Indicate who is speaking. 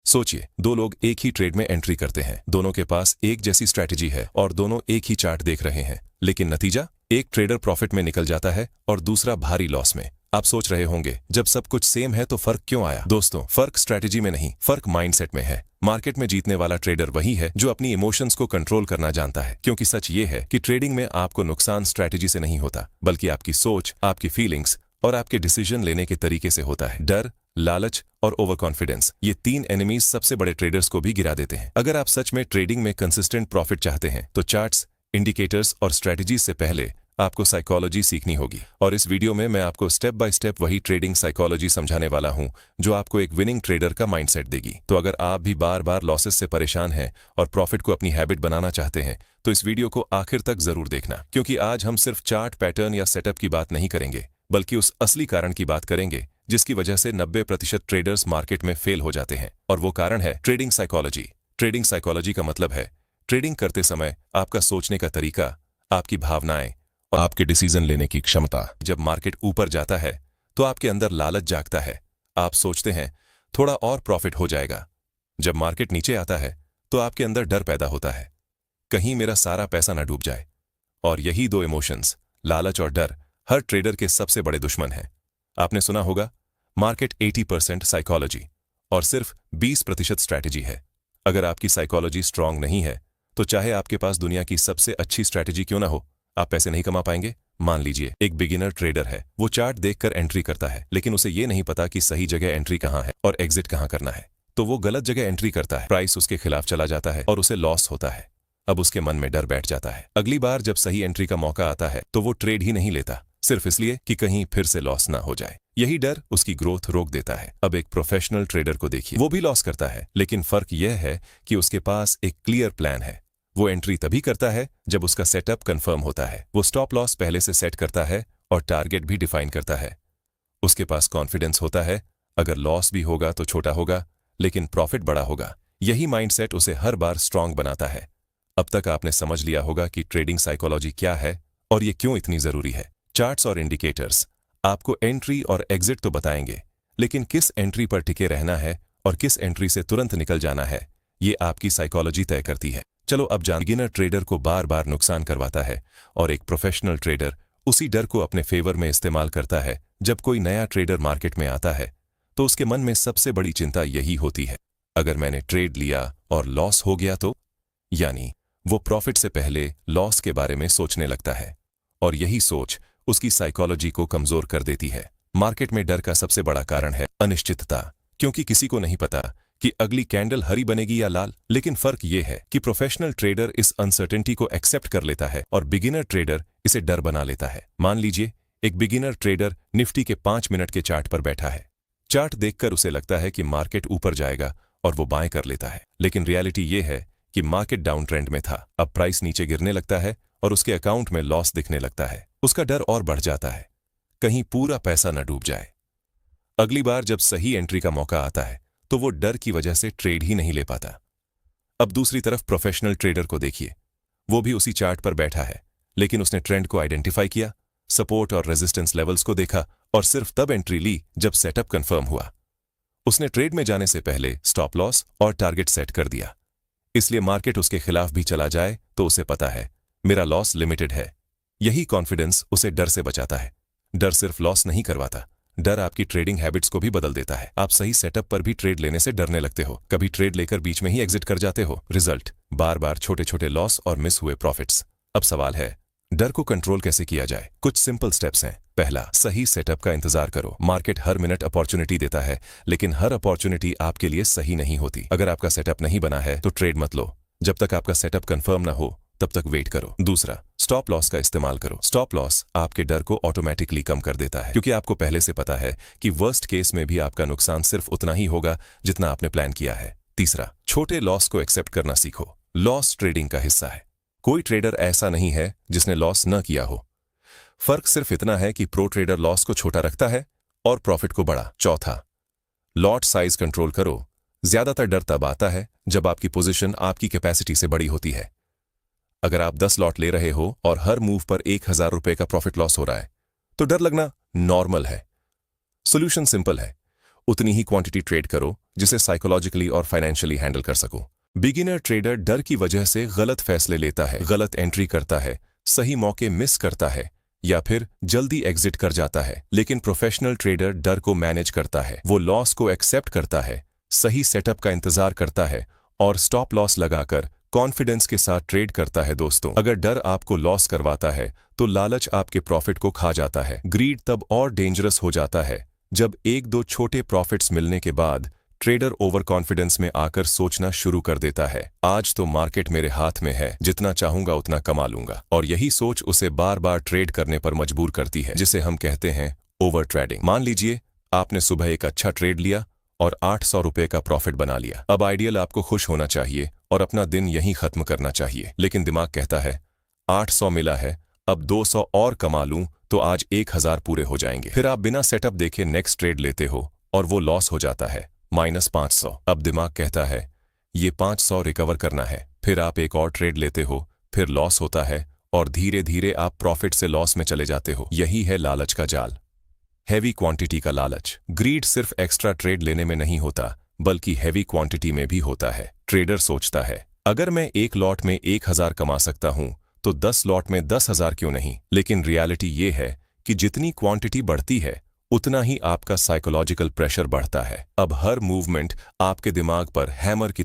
Speaker 1: सोचिए, दो लोग एक ही ट्रेड में एंट्री करते हैं, दोनों के पास एक जैसी स्ट्रैटेजी है और दोनों एक ही चार्ट देख रहे हैं, लेकिन नतीजा, एक ट्रेडर प्रॉफिट में निकल जाता है और दूसरा भारी लॉस में। आप सोच रहे होंगे, जब सब कुछ सेम है तो फर्क क्यों आया? दोस्तों, फर्क स्ट्रैटेजी में नहीं, फर्क माइंडसेट में है। मार्केट में जीतने वाला ट्रेडर वही है जो अपनी इमोशंस को कंट्रोल करना जानता है, क्योंकि सच ये है कि ट्रेडिंग में आपको नुकसान स्ट्रैटेजी से नहीं होता, बल्कि आपकी सोच, आपकी फीलिंग्स और आपके डिसीजन लेने के तरीके से होता है। डर, लालच और ओवर कॉन्फिडेंस, ये तीन एनिमीज सबसे बड़े ट्रेडर्स को भी गिरा देते हैं। अगर आप सच में ट्रेडिंग में कंसिस्टेंट प्रॉफिट चाहते हैं तो चार्ट्स, इंडिकेटर्स और स्ट्रैटेजीज से पहले आपको साइकोलॉजी सीखनी होगी। और इस वीडियो में मैं आपको स्टेप बाय स्टेप वही ट्रेडिंग साइकोलॉजी समझाने वाला हूं जो आपको एक विनिंग ट्रेडर का माइंडसेट देगी। तो अगर आप भी बार बार लॉसेस से परेशान हैं और प्रॉफिट को अपनी हैबिट बनाना चाहते हैं तो इस वीडियो को आखिर तक जरूर देखना, क्योंकि आज हम सिर्फ चार्ट पैटर्न या सेटअप की बात नहीं करेंगे, बल्कि उस असली कारण की बात करेंगे जिसकी वजह से 90% ट्रेडर्स मार्केट में फेल हो जाते हैं। और वो कारण है ट्रेडिंग साइकोलॉजी। ट्रेडिंग साइकोलॉजी का मतलब है ट्रेडिंग करते समय आपका सोचने का तरीका, आपकी भावनाएं और आपके डिसीजन लेने की क्षमता। जब मार्केट ऊपर जाता है तो आपके अंदर लालच जागता है, आप सोचते हैं थोड़ा और प्रॉफिट हो जाएगा। जब मार्केट नीचे आता है तो आपके अंदर डर पैदा होता है, कहीं मेरा सारा पैसा ना डूब जाए। और यही दो इमोशंस, लालच और डर, हर ट्रेडर के सबसे बड़े दुश्मन हैं। आपने सुना होगा, मार्केट 80% साइकोलॉजी और सिर्फ 20% स्ट्रैटेजी है। अगर आपकी साइकोलॉजी स्ट्रांग नहीं है तो चाहे आपके पास दुनिया की सबसे अच्छी स्ट्रैटेजी क्यों ना हो, आप पैसे नहीं कमा पाएंगे। मान लीजिए एक बिगिनर ट्रेडर है, वो चार्ट देखकर एंट्री करता है, लेकिन उसे ये नहीं पता कि सही जगह एंट्री कहाँ है और एग्जिट कहाँ करना है, तो वो गलत जगह एंट्री करता है, प्राइस उसके खिलाफ चला जाता है और उसे लॉस होता है। अब उसके मन में डर बैठ जाता है, अगली बार जब सही एंट्री का मौका आता है तो वो ट्रेड ही नहीं लेता, सिर्फ इसलिए कि कहीं फिर से लॉस ना हो जाए। यही डर उसकी ग्रोथ रोक देता है। अब एक प्रोफेशनल ट्रेडर को देखिए, वो भी लॉस करता है, लेकिन फर्क यह है कि उसके पास एक क्लियर प्लान है। वो एंट्री तभी करता है जब उसका सेटअप कंफर्म होता है, वो स्टॉप लॉस पहले से सेट करता है और टारगेट भी डिफाइन करता है। उसके पास कॉन्फिडेंस होता है, अगर लॉस भी होगा तो छोटा होगा, लेकिन प्रॉफिट बड़ा होगा। यही माइंडसेट उसे हर बार स्ट्रांग बनाता है। अब तक आपने समझ लिया होगा कि ट्रेडिंग साइकोलॉजी क्या है और ये क्यों इतनी जरूरी है। चार्ट्स और इंडिकेटर्स आपको एंट्री और एग्जिट तो बताएंगे, लेकिन किस एंट्री पर टिके रहना है और किस एंट्री से तुरंत निकल जाना है, ये आपकी साइकोलॉजी तय करती है। चलो अब जान, बिगिनर ट्रेडर को बार बार नुकसान करवाता है और एक प्रोफेशनल ट्रेडर उसी डर को अपने फेवर में इस्तेमाल करता है। जब कोई नया ट्रेडर मार्केट में आता है तो उसके मन में सबसे बड़ी चिंता यही होती है, अगर मैंने ट्रेड लिया और लॉस हो गया तो, यानी वो प्रॉफिट से पहले लॉस के बारे में सोचने लगता है और यही सोच उसकी साइकोलॉजी को कमजोर कर देती है। मार्केट में डर का सबसे बड़ा कारण है अनिश्चितता, क्योंकि किसी को नहीं पता कि अगली कैंडल हरी बनेगी या लाल। लेकिन फर्क यह है कि प्रोफेशनल ट्रेडर इस अनसर्टेनिटी को एक्सेप्ट कर लेता है और बिगिनर ट्रेडर इसे डर बना लेता है। मान लीजिए एक बिगिनर ट्रेडर निफ्टी के 5 मिनट के चार्ट पर बैठा है। चार्ट देखकर उसे लगता है कि मार्केट ऊपर जाएगा और वो बाएं कर लेता है, लेकिन रियलिटी ये है कि मार्केट डाउन ट्रेंड में था। अब प्राइस नीचे गिरने लगता है और उसके अकाउंट में लॉस दिखने लगता है। उसका डर और बढ़ जाता है, कहीं पूरा पैसा न डूब जाए। अगली बार जब सही एंट्री का मौका आता है तो वो डर की वजह से ट्रेड ही नहीं ले पाता। अब दूसरी तरफ प्रोफेशनल ट्रेडर को देखिए, वो भी उसी चार्ट पर बैठा है, लेकिन उसने ट्रेंड को आइडेंटिफाई किया, सपोर्ट और रेजिस्टेंस लेवल्स को देखा और सिर्फ तब एंट्री ली जब सेटअप कंफर्म हुआ। उसने ट्रेड में जाने से पहले स्टॉप लॉस और टारगेट सेट कर दिया, इसलिए मार्केट उसके खिलाफ भी चला जाए तो उसे पता है मेरा लॉस लिमिटेड है। यही कॉन्फिडेंस उसे डर से बचाता है। डर सिर्फ लॉस नहीं करवाता, डर आपकी ट्रेडिंग हैबिट्स को भी बदल देता है। आप सही सेटअप पर भी ट्रेड लेने से डरने लगते हो, कभी ट्रेड लेकर बीच में ही एग्जिट कर जाते हो। रिजल्ट, बार बार छोटे छोटे लॉस और मिस हुए प्रॉफिट्स। अब सवाल है, डर को कंट्रोल कैसे किया जाए? कुछ सिंपल स्टेप्स हैं। पहला, सही सेटअप का इंतजार करो। मार्केट हर मिनट अपॉर्चुनिटी देता है, लेकिन हर अपॉर्चुनिटी आपके लिए सही नहीं होती। अगर आपका सेटअप नहीं बना है तो ट्रेड मत लो, जब तक आपका सेटअप कंफर्म ना हो तब तक वेट करो। दूसरा, स्टॉप लॉस का इस्तेमाल करो। स्टॉप लॉस आपके डर को ऑटोमेटिकली कम कर देता है, क्योंकि आपको पहले से पता है कि वर्स्ट केस में भी आपका नुकसान सिर्फ उतना ही होगा जितना आपने प्लान किया है। तीसरा, छोटे लॉस को एक्सेप्ट करना सीखो। लॉस ट्रेडिंग का हिस्सा है। कोई ट्रेडर ऐसा नहीं है जिसने लॉस न किया हो। फर्क सिर्फ इतना है कि प्रो ट्रेडर लॉस को छोटा रखता है और प्रॉफिट को बड़ा। चौथा, लॉट साइज कंट्रोल करो। ज्यादातर डर तब आता है जब आपकी पोजीशन आपकी कैपेसिटी से बड़ी होती है। अगर आप 10 लॉट ले रहे हो और हर मूव पर 1000 रुपए का प्रॉफिट लॉस हो रहा है तो डर लगना नॉर्मल है। सोल्यूशन सिंपल है, उतनी ही क्वांटिटी ट्रेड करो जिसे साइकोलॉजिकली और फाइनेंशियली हैंडल कर सको। बिगिनर ट्रेडर डर की वजह से गलत फैसले लेता है, गलत एंट्री करता है, सही मौके मिस करता है या फिर जल्दी एग्जिट कर जाता है। लेकिन प्रोफेशनल ट्रेडर डर को मैनेज करता है, वो लॉस को एक्सेप्ट करता है, सही सेटअप का इंतजार करता है और स्टॉप लॉस लगाकर कॉन्फिडेंस के साथ ट्रेड करता है। दोस्तों, अगर डर आपको लॉस करवाता है तो लालच आपके प्रॉफिट को खा जाता है। ग्रीड तब और डेंजरस हो जाता है जब एक दो छोटे प्रॉफिट्स मिलने के बाद ट्रेडर ओवर कॉन्फिडेंस में आकर सोचना शुरू कर देता है, आज तो मार्केट मेरे हाथ में है, जितना चाहूंगा उतना कमा लूंगा। और यही सोच उसे बार बार ट्रेड करने पर मजबूर करती है, जिसे हम कहते हैं ओवर ट्रेडिंग। मान लीजिए आपने सुबह एक अच्छा ट्रेड लिया और 800 रुपए का प्रॉफिट बना लिया। अब आइडियल आपको खुश होना चाहिए और अपना दिन यहीं खत्म करना चाहिए, लेकिन दिमाग कहता है 800 मिला है, अब 200 और कमा लूं तो आज 1000 पूरे हो जाएंगे। फिर आप बिना सेटअप देखे नेक्स्ट ट्रेड लेते हो और वो लॉस हो जाता है -500। अब दिमाग कहता है ये 500 रिकवर करना है। फिर आप एक और ट्रेड लेते हो, फिर लॉस होता है और धीरे धीरे आप प्रॉफिट से लॉस में चले जाते हो। यही है लालच का जाल, हैवी क्वांटिटी का लालच। ग्रीड सिर्फ एक्स्ट्रा ट्रेड लेने में नहीं होता, बल्कि हैवी क्वांटिटी में भी होता है। ट्रेडर सोचता है अगर मैं एक लॉट में 1000 कमा सकता हूं तो 10 लॉट में 10,000 क्यों नहीं। लेकिन रियलिटी ये है कि जितनी क्वांटिटी बढ़ती है उतना ही आपका साइकोलॉजिकल प्रेशर बढ़ता है। अब हर मूवमेंट आपके दिमाग पर हैमर की